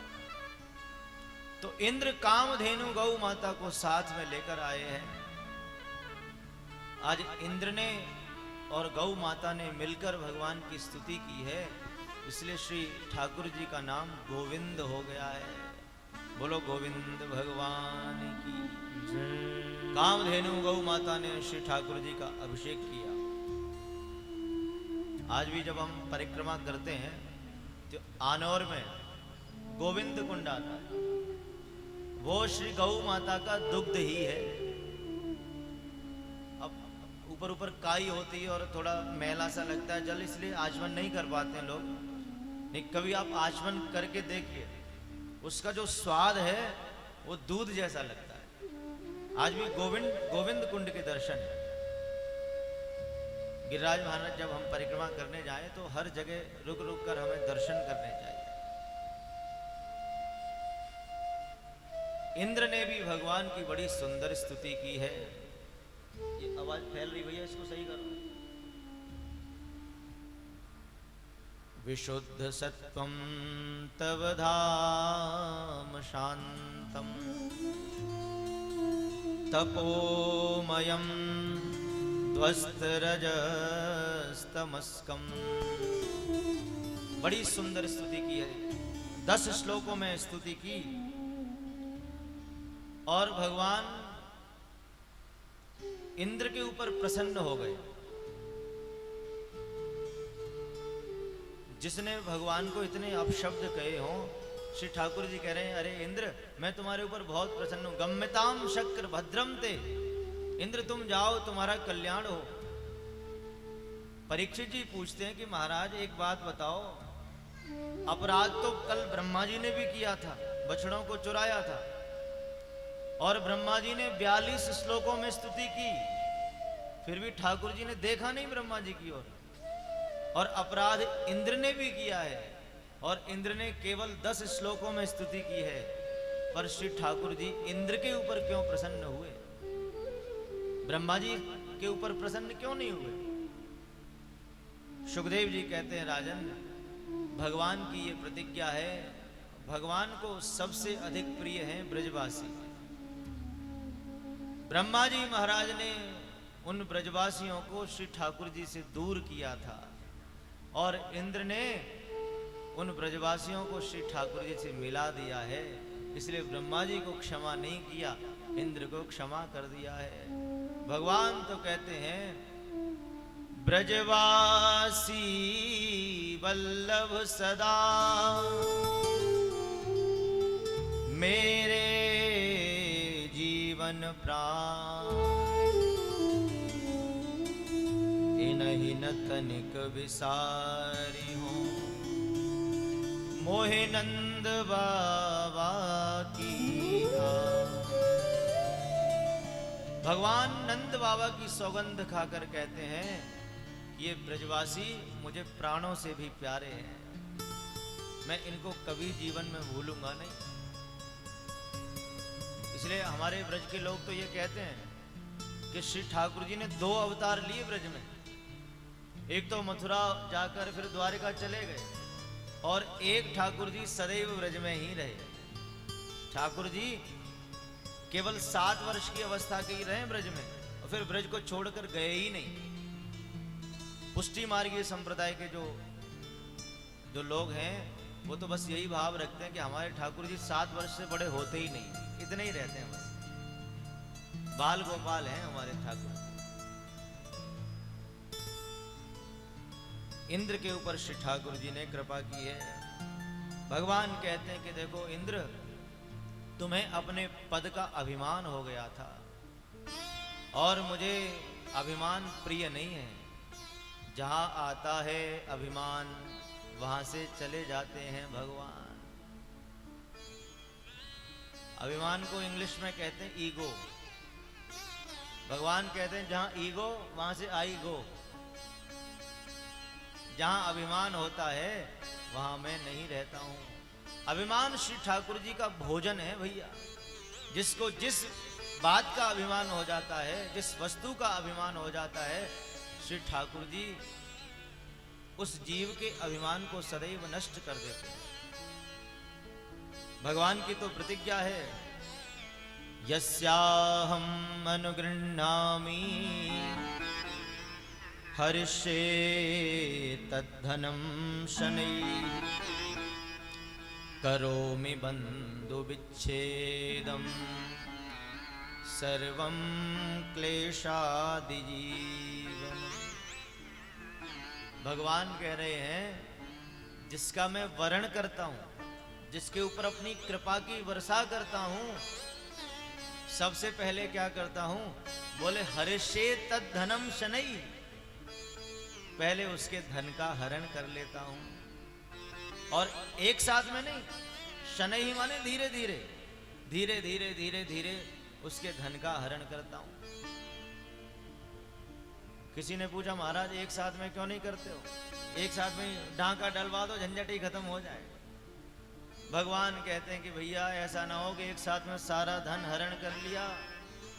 तो इंद्र कामधेनु गौ माता को साथ में लेकर आए हैं। आज इंद्र ने और गौ माता ने मिलकर भगवान की स्तुति की है, इसलिए श्री ठाकुर जी का नाम गोविंद हो गया है। बोलो गोविंद भगवान की जय। कामधेनु गौ माता ने श्री ठाकुर जी का अभिषेक किया। आज भी जब हम परिक्रमा करते हैं तो आनौर में गोविंद कुंड आता है, वो श्री गौ माता का दुग्ध ही है। अब ऊपर ऊपर काई होती है और थोड़ा मैला सा लगता है जल, इसलिए आचमन नहीं कर पाते हैं लोग। नहीं, कभी आप आचमन करके देखिए, उसका जो स्वाद है वो दूध जैसा लगता है। आज भी गोविंद कुंड के दर्शन है। गिरिराज महाराज जब हम परिक्रमा करने जाएं तो हर जगह रुक रुक कर हमें दर्शन करने चाहिए। इंद्र ने भी भगवान की बड़ी सुंदर स्तुति की है। ये आवाज फैल रही भैया, इसको सही करो। विशुद्ध सत्वं तव धाम शांतम तपोमयं ध्वस्त रजस्तमस्कम। बड़ी सुंदर स्तुति की है, 10 श्लोकों में स्तुति की। और भगवान इंद्र के ऊपर प्रसन्न हो गए। जिसने भगवान को इतने अपशब्द कहे हों, श्री ठाकुर जी कह रहे हैं, अरे इंद्र मैं तुम्हारे ऊपर बहुत प्रसन्न हूं। गम्यताम शक्र भद्रम ते, इंद्र तुम जाओ, तुम्हारा कल्याण हो। परीक्षित जी पूछते हैं कि महाराज एक बात बताओ, अपराध तो कल ब्रह्मा जी ने भी किया था, बछड़ों को चुराया था, और ब्रह्मा जी ने 42 श्लोकों में स्तुति की, फिर भी ठाकुर जी ने देखा नहीं ब्रह्मा जी की ओर। और अपराध इंद्र ने भी किया है, और इंद्र ने केवल 10 श्लोकों में स्तुति की है, पर श्री ठाकुर जी इंद्र के ऊपर क्यों प्रसन्न हुए? ब्रह्मा जी के ऊपर प्रसन्न क्यों नहीं हुए? सुखदेव जी कहते हैं, राजन भगवान की ये प्रतिज्ञा है, भगवान को सबसे अधिक प्रिय हैं ब्रजवासी। ब्रह्मा जी महाराज ने उन ब्रजवासियों को श्री ठाकुर जी से दूर किया था, और इंद्र ने उन ब्रजवासियों को श्री ठाकुर जी से मिला दिया है। इसलिए ब्रह्मा जी को क्षमा नहीं किया, इंद्र को क्षमा कर दिया है। भगवान तो कहते हैं, ब्रजवासी वल्लभ सदा मेरे जीवन प्राण, इन्हीं न तनिक विसारी हूँ, मोहे नंद बाबा की धाम। भगवान नंद बाबा की सौगंध खाकर कहते हैं, ये ब्रजवासी मुझे प्राणों से भी प्यारे हैं, मैं इनको कभी जीवन में भूलूंगा नहीं। इसलिए हमारे ब्रज के लोग तो ये कहते हैं कि श्री ठाकुर जी ने 2 अवतार लिए ब्रज में। एक तो मथुरा जाकर फिर द्वारिका चले गए, और एक ठाकुर जी सदैव ब्रज में ही रहे। ठाकुर जी केवल 7 वर्ष की अवस्था के ही रहे ब्रज में, और फिर ब्रज को छोड़कर गए ही नहीं। पुष्टि मार्गीय संप्रदाय के जो लोग हैं, वो तो बस यही भाव रखते हैं कि हमारे ठाकुर जी 7 वर्ष से बड़े होते ही नहीं, इतने ही रहते हैं, बस बाल गोपाल हैं हमारे ठाकुर। इंद्र के ऊपर श्री ठाकुर जी ने कृपा की है। भगवान कहते हैं कि देखो इंद्र, तुम्हें अपने पद का अभिमान हो गया था, और मुझे अभिमान प्रिय नहीं है। जहां आता है अभिमान, वहां से चले जाते हैं भगवान। अभिमान को इंग्लिश में कहते हैं ईगो। भगवान कहते हैं जहां ईगो वहां से आई गो। जहां अभिमान होता है वहां मैं नहीं रहता हूं। अभिमान श्री ठाकुर जी का भोजन है भैया। जिसको जिस बात का अभिमान हो जाता है, जिस वस्तु का अभिमान हो जाता है, श्री ठाकुर जी उस जीव के अभिमान को सदैव नष्ट कर देते हैं। भगवान की तो प्रतिज्ञा है, यस्याहम् अनुगृह्णामि हर्षे तद्धनं शनैः करोमि बन्धु विच्छेदं सर्वं क्लेशादि जीवनम्। भगवान कह रहे हैं, जिसका मैं वरण करता हूं, जिसके ऊपर अपनी कृपा की वर्षा करता हूं, सबसे पहले क्या करता हूं? बोले हरिषे तद धनम शनई, पहले उसके धन का हरण कर लेता हूं। और एक साथ में नहीं, शनई माने धीरे धीरे धीरे धीरे धीरे धीरे उसके धन का हरण करता हूं। किसी ने पूछा महाराज एक साथ में क्यों नहीं करते हो? एक साथ में डांका डलवा दो, झंझट ही खत्म हो जाए। भगवान कहते हैं कि भैया ऐसा ना हो कि एक साथ में सारा धन हरण कर लिया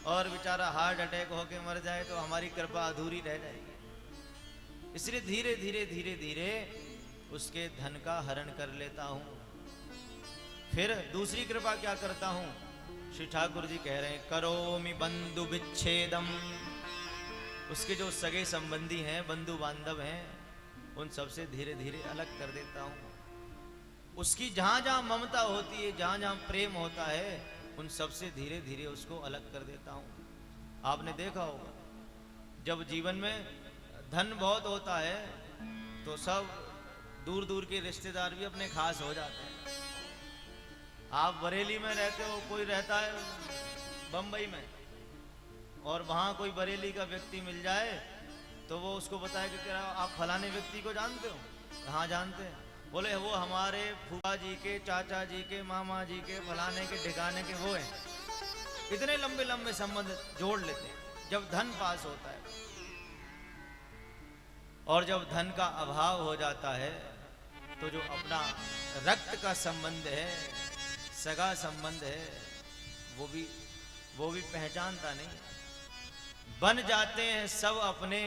और बेचारा हार्ट अटैक होके मर जाए तो हमारी कृपा अधूरी रह जाएगी। इसलिए धीरे धीरे धीरे धीरे उसके धन का हरण कर लेता हूं। फिर दूसरी कृपा क्या करता हूं? श्री ठाकुर जी कह रहे हैं करोमि बंधु विच्छेदम, उसके जो सगे संबंधी हैं, बंधु बांधव हैं, उन सबसे धीरे धीरे अलग कर देता हूं। उसकी जहां जहां ममता होती है, जहां जहां प्रेम होता है, उन सबसे धीरे धीरे उसको अलग कर देता हूं। आपने देखा होगा जब जीवन में धन बहुत होता है तो सब दूर दूर के रिश्तेदार भी अपने खास हो जाते हैं। आप बरेली में रहते हो, कोई रहता है बंबई में, और वहां कोई बरेली का व्यक्ति मिल जाए तो वो उसको बताए कि क्या आप फलाने व्यक्ति को जानते हो? हाँ जानते हैं। बोले वो हमारे फूफा जी के, चाचा जी के, मामा जी के, फलाने के, ठिकाने के वो हैं। इतने लंबे लंबे संबंध जोड़ लेते हैं जब धन पास होता है। और जब धन का अभाव हो जाता है तो जो अपना रक्त का संबंध है, सगा संबंध है, वो भी पहचानता नहीं। बन जाते हैं सब अपने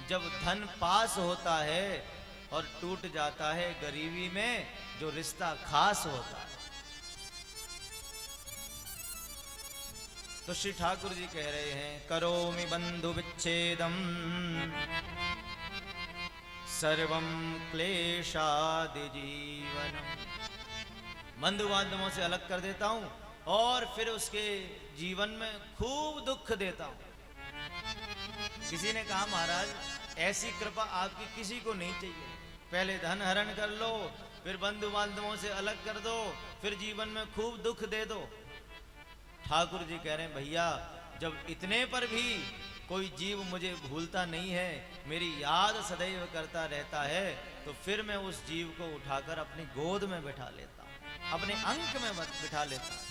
जब धन पास होता है, और टूट जाता है गरीबी में जो रिश्ता खास होता है। तो श्री ठाकुर जी कह रहे हैं करोमि बंधु विच्छेदम सर्वम क्लेशादि जीवनम, बंधु बांधवों से अलग कर देता हूं और फिर उसके जीवन में खूब दुख देता हूं। किसी ने कहा महाराज ऐसी कृपा आपकी किसी को नहीं चाहिए, पहले धन हरण कर लो, फिर बंधु बांधवों से अलग कर दो, फिर जीवन में खूब दुख दे दो। ठाकुर जी कह रहे हैं भैया जब इतने पर भी कोई जीव मुझे भूलता नहीं है, मेरी याद सदैव करता रहता है, तो फिर मैं उस जीव को उठाकर अपनी गोद में बैठा लेता हूं, अपने अंक में बिठा लेता हूं।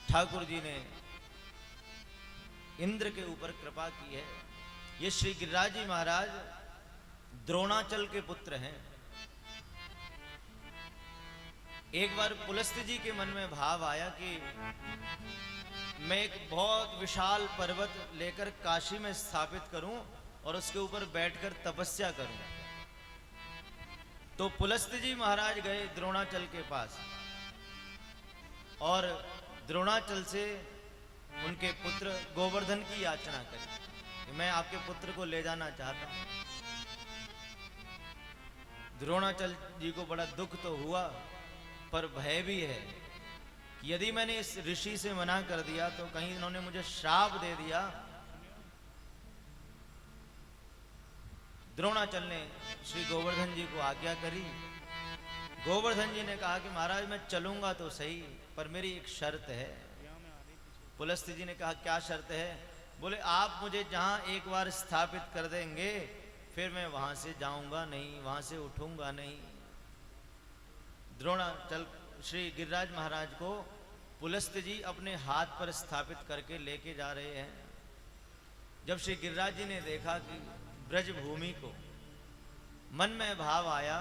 ठाकुर जी ने इंद्र के ऊपर कृपा की है। ये श्री गिरिराज जी महाराज द्रोणाचल के पुत्र हैं। एक बार पुलस्त्य जी के मन में भाव आया कि मैं एक बहुत विशाल पर्वत लेकर काशी में स्थापित करूं और उसके ऊपर बैठकर तपस्या करूं। तो पुलस्त्य जी महाराज गए द्रोणाचल के पास और द्रोणाचल से उनके पुत्र गोवर्धन की याचना करी कि मैं आपके पुत्र को ले जाना चाहता हूं। द्रोणाचल जी को बड़ा दुख तो हुआ, पर भय भी है कि यदि मैंने इस ऋषि से मना कर दिया तो कहीं इन्होंने मुझे श्राप दे दिया। द्रोणाचल ने श्री गोवर्धन जी को आज्ञा करी। गोवर्धन जी ने कहा कि महाराज मैं चलूंगा तो सही, पर मेरी एक शर्त है। पुलस्त्य जी ने कहा क्या शर्त है? बोले आप मुझे जहां एक बार स्थापित कर देंगे फिर मैं वहां से जाऊंगा नहीं, वहां से उठूंगा नहीं। द्रोणाचल श्री गिरिराज महाराज को पुलस्त्य जी अपने हाथ पर स्थापित करके लेके जा रहे हैं। जब श्री गिरिराज जी ने देखा कि ब्रज भूमि को, मन में भाव आया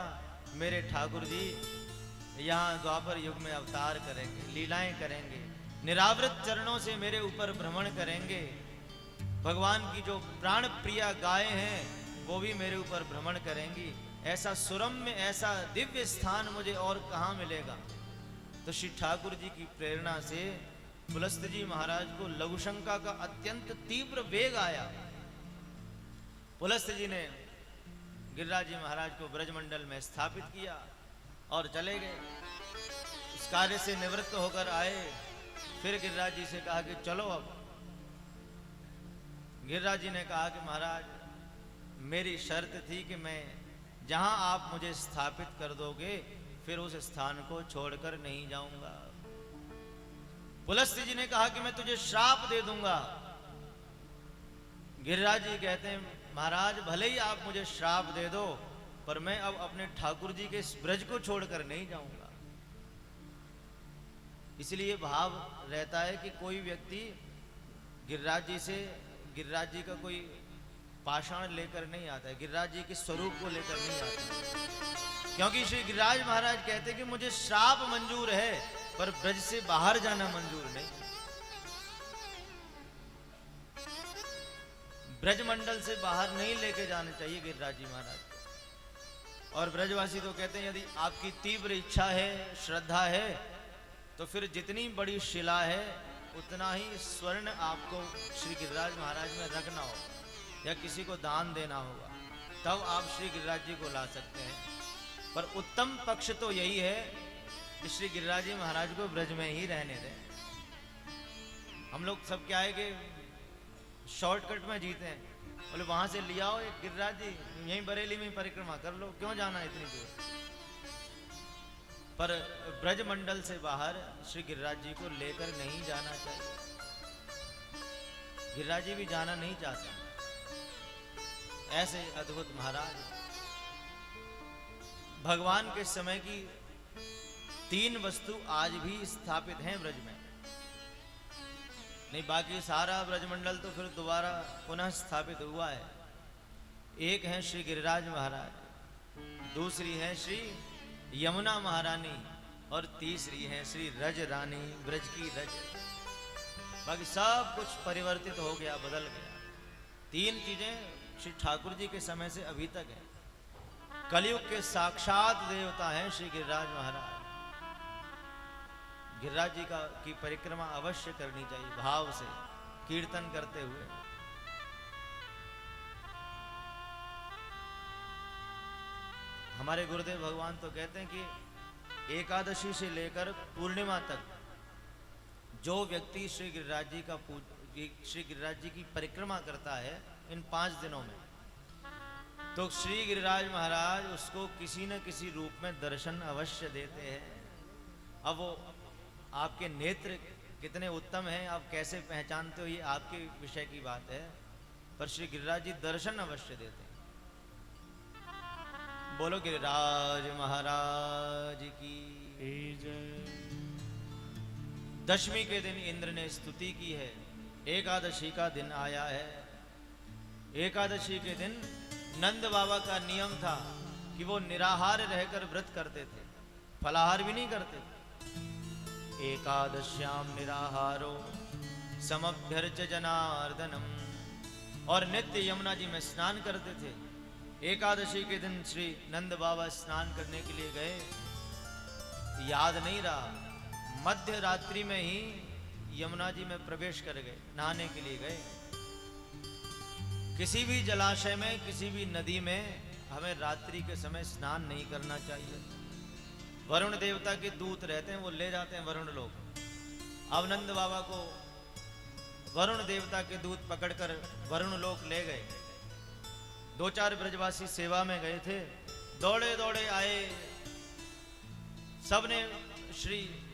मेरे ठाकुर जी यहाँ द्वापर युग में अवतार करेंगे, लीलाएं करेंगे, निरावृत चरणों से मेरे ऊपर भ्रमण करेंगे। भगवान की जो प्राण प्रिया गायें हैं वो भी मेरे ऊपर भ्रमण करेंगी। ऐसा सुरम्य, ऐसा दिव्य स्थान मुझे और कहाँ मिलेगा। तो श्री ठाकुर जी की प्रेरणा से पुलस्त्य जी महाराज को लघुशंका का अत्यंत तीव्र वेग आया। पुलस्त्य जी ने गिरिराज जी महाराज को ब्रजमंडल में स्थापित किया और चले गए। इस कार्य से निवृत्त होकर आए, फिर गिरिराज जी से कहा कि चलो अब। गिरिराज जी ने कहा कि महाराज मेरी शर्त थी कि मैं जहां आप मुझे स्थापित कर दोगे फिर उस स्थान को छोड़कर नहीं जाऊंगा। पुलस्त्य जी ने कहा कि मैं तुझे श्राप दे दूंगा। गिरिराज जी कहते हैं महाराज भले ही आप मुझे श्राप दे दो, पर मैं अब अपने ठाकुर जी के इस ब्रज को छोड़कर नहीं जाऊंगा। इसलिए भाव रहता है कि कोई व्यक्ति गिरिराज जी का कोई पाषाण लेकर नहीं आता है, गिरिराज जी के स्वरूप को लेकर नहीं आता है। क्योंकि श्री गिरिराज महाराज कहते हैं कि मुझे श्राप मंजूर है पर ब्रज से बाहर जाना मंजूर नहीं। ब्रजमंडल से बाहर नहीं लेके जाना चाहिए गिरिराज जी महाराज को। और ब्रजवासी तो कहते हैं यदि आपकी तीव्र इच्छा है, श्रद्धा है, तो फिर जितनी बड़ी शिला है उतना ही स्वर्ण आपको श्री गिरिराज महाराज में रखना होगा या किसी को दान देना होगा, तब आप श्री गिरिराज जी को ला सकते हैं। पर उत्तम पक्ष तो यही है कि श्री गिरिराज जी महाराज को ब्रज में ही रहने दें। हम लोग सब क्या है कि शॉर्टकट में जीते हैं, बोले वहां से लिया हो एक गिरिराज जी, यहीं बरेली में परिक्रमा कर लो, क्यों जाना इतनी दूर। पर ब्रजमंडल से बाहर श्री गिरिराज जी को लेकर नहीं जाना चाहिए। गिरिराज जी भी जाना नहीं चाहते। ऐसे अद्भुत महाराज भगवान के समय की 3 वस्तु आज भी स्थापित हैं ब्रज में। नहीं, बाकी सारा ब्रजमंडल तो फिर दोबारा पुनः स्थापित हुआ है। एक है श्री गिरिराज महाराज, दूसरी है श्री यमुना महारानी और तीसरी है श्री रज रानी, ब्रज की रज। बाकी सब कुछ परिवर्तित हो गया, बदल गया। 3 चीजें श्री ठाकुर जी के समय से अभी तक है। कलयुग के साक्षात देवता हैं श्री गिरिराज महाराज। गिरिराज जी की परिक्रमा अवश्य करनी चाहिए, भाव से कीर्तन करते हुए। हमारे गुरुदेव भगवान तो कहते हैं कि एकादशी से लेकर पूर्णिमा तक जो व्यक्ति श्री गिरिराज जी की परिक्रमा करता है इन 5 दिनों में, तो श्री गिरिराज महाराज उसको किसी न किसी रूप में दर्शन अवश्य देते हैं। अब वो आपके नेत्र कितने उत्तम हैं, आप कैसे पहचानते हो, ये आपके विषय की बात है, पर श्री गिरिराज जी दर्शन अवश्य देते हैं। बोलो गिरिराज महाराज की जय। दशमी के दिन इंद्र ने स्तुति की है। एकादशी का दिन आया है। एकादशी के दिन नंद बाबा का नियम था कि वो निराहार रहकर व्रत करते थे, फलाहार भी नहीं करते थे। एकादश्याम निराहारो समभ्यर्च जनार्दनम, और नित्य यमुना जी में स्नान करते थे। एकादशी के दिन श्री नंद बाबा स्नान करने के लिए गए, याद नहीं रहा, मध्य रात्रि में ही यमुना जी में प्रवेश कर गए, नहाने के लिए गए। किसी भी जलाशय में, किसी भी नदी में हमें रात्रि के समय स्नान नहीं करना चाहिए। वरुण देवता के दूत रहते हैं, वो ले जाते हैं वरुण लोग। अब नंद बाबा को वरुण देवता के दूत पकड़कर वरुण लोक ले गए। 2-4 ब्रजवासी सेवा में गए थे, दौड़े दौड़े आए। सबने श्री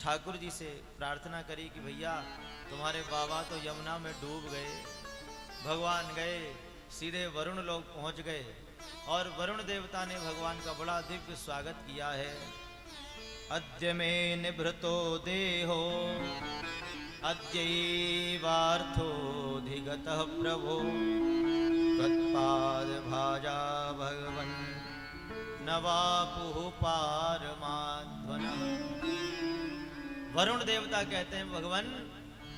ठाकुर जी से प्रार्थना करी कि भैया तुम्हारे बाबा तो यमुना में डूब गए। भगवान गए, सीधे वरुण लोक पहुंच गए और वरुण देवता ने भगवान का बड़ा दिव्य स्वागत किया है। अद्य मे निभृतो देहो अद्यैवार्थोऽधिगतः प्रभो त्वत्पाद भाजा भगवन् नवापुः पारमाध्वनः। वरुण देवता कहते हैं भगवान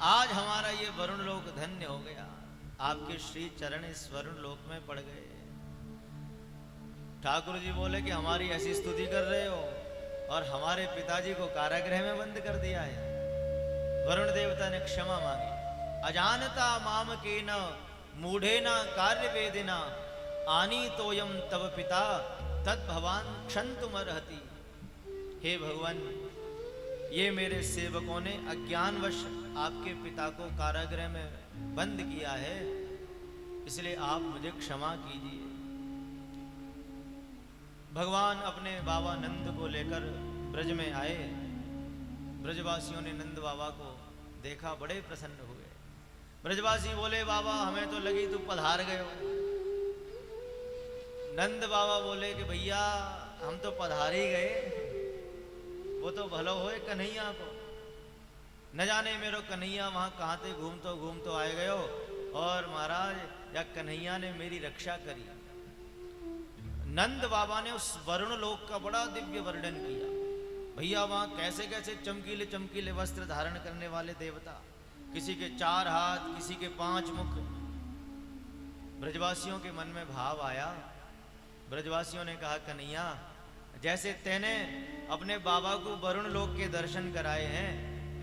आज हमारा ये वरुण लोक धन्य हो गया, आपके श्री चरण इस वरुण लोक में पड़ गए। ठाकुर जी बोले कि हमारी ऐसी स्तुति कर रहे हो और हमारे पिताजी को कारागृह में बंद कर दिया है। वरुण देवता ने क्षमा मांगी। अजानता माम के न मूढ़े न कार्य वेदिना आनी तोयम तव पिता तद भवान क्षंतुमर्हति। हे भगवान, ये मेरे सेवकों ने अज्ञानवश आपके पिता को कारागृह में बंद किया है, इसलिए आप मुझे क्षमा कीजिए। भगवान अपने बाबा नंद को लेकर ब्रज में आए। ब्रजवासियों ने नंद बाबा को देखा, बड़े प्रसन्न हुए। ब्रजवासी बोले, बाबा हमें तो लगी तू पधार गए हो। नंद बाबा बोले कि भैया हम तो पधार ही गए, वो तो भलो होए कन्हैया को। न जाने मेरो कन्हैया वहां कहाँ थे घूमतो आए गए हो, और महाराज या कन्हैया ने मेरी रक्षा करी। नंद बाबा ने उस वरुण लोक का बड़ा दिव्य वर्णन किया। भैया वहां कैसे कैसे चमकीले चमकीले वस्त्र धारण करने वाले देवता, किसी के 4 हाथ, किसी के 5 मुख। ब्रजवासियों के मन में भाव आया। ब्रजवासियों ने कहा, कन्हैया जैसे तेने अपने बाबा को वरुण लोक के दर्शन कराए हैं,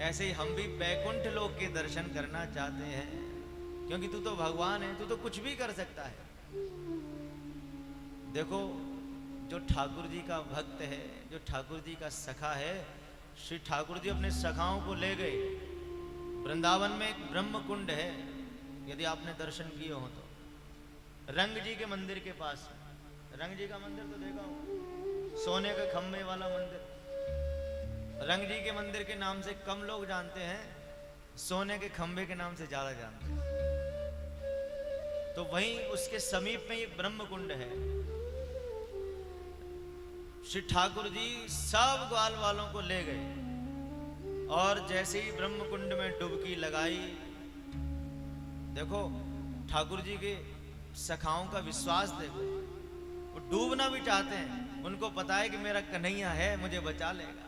ऐसे ही हम भी बैकुंठ लोक के दर्शन करना चाहते हैं, क्योंकि तू तो भगवान है, तू तो कुछ भी कर सकता है। देखो, जो ठाकुर जी का भक्त है, जो ठाकुर जी का सखा है, श्री ठाकुर जी अपने सखाओं को ले गए। वृंदावन में एक ब्रह्म कुंड है, यदि आपने दर्शन किए हो तो, रंग जी के मंदिर के पास। रंग जी का मंदिर तो देखा हो, सोने के खम्भे वाला मंदिर। रंग जी के मंदिर के नाम से कम लोग जानते हैं, सोने के खंभे के नाम से ज्यादा जानते हैं। तो वहीं उसके समीप में ही ब्रह्म कुंड है। श्री ठाकुर जी सब ग्वाल वालों को ले गए, और जैसे ही ब्रह्म कुंड में डुबकी लगाई, देखो ठाकुर जी के सखाओं का विश्वास देखो, वो डूबना भी चाहते हैं, उनको पता है कि मेरा कन्हैया है, मुझे बचा लेगा।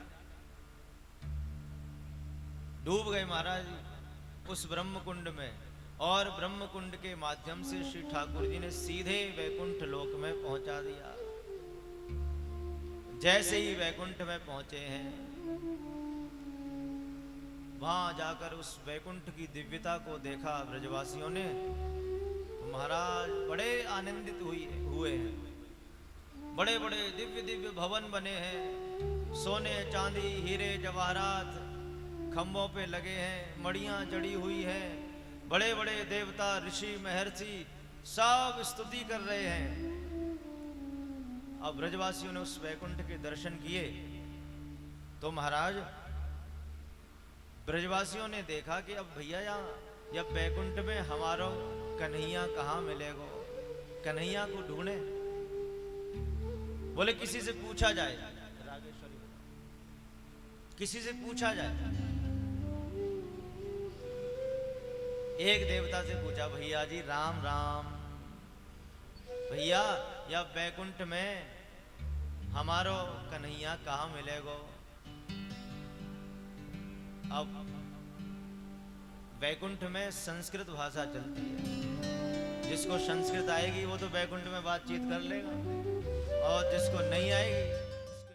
डूब गए महाराज उस ब्रह्म कुंड में, और ब्रह्म कुंड के माध्यम से श्री ठाकुर जी ने सीधे वैकुंठ लोक में पहुंचा दिया। जैसे ही वैकुंठ में पहुंचे हैं, वहां जाकर उस वैकुंठ की दिव्यता को देखा ब्रजवासियों ने, तो महाराज बड़े आनंदित हुए हैं। बड़े बड़े दिव्य दिव्य भवन बने हैं, सोने चांदी हीरे जवाहरात खम्भों पे लगे हैं, मड़ियां जड़ी हुई हैं। बड़े बड़े देवता ऋषि महर्षि सब स्तुति कर रहे हैं। अब ब्रजवासियों ने उस वैकुंठ के दर्शन किए, तो महाराज ब्रजवासियों ने देखा कि अब भैया या वैकुंठ में हमारा कन्हैया कहाँ मिलेगो, कन्हैया को ढूंढे। बोले किसी से पूछा जाए, रागेश्वरी किसी से पूछा जाए। एक देवता से पूछा, भैया जी राम राम, भैया या वैकुंठ में हमारो कन्हैया कहाँ मिलेगो। अब वैकुंठ में संस्कृत भाषा चलती है, जिसको संस्कृत आएगी वो तो वैकुंठ में बातचीत कर लेगा, और जिसको नहीं आएगी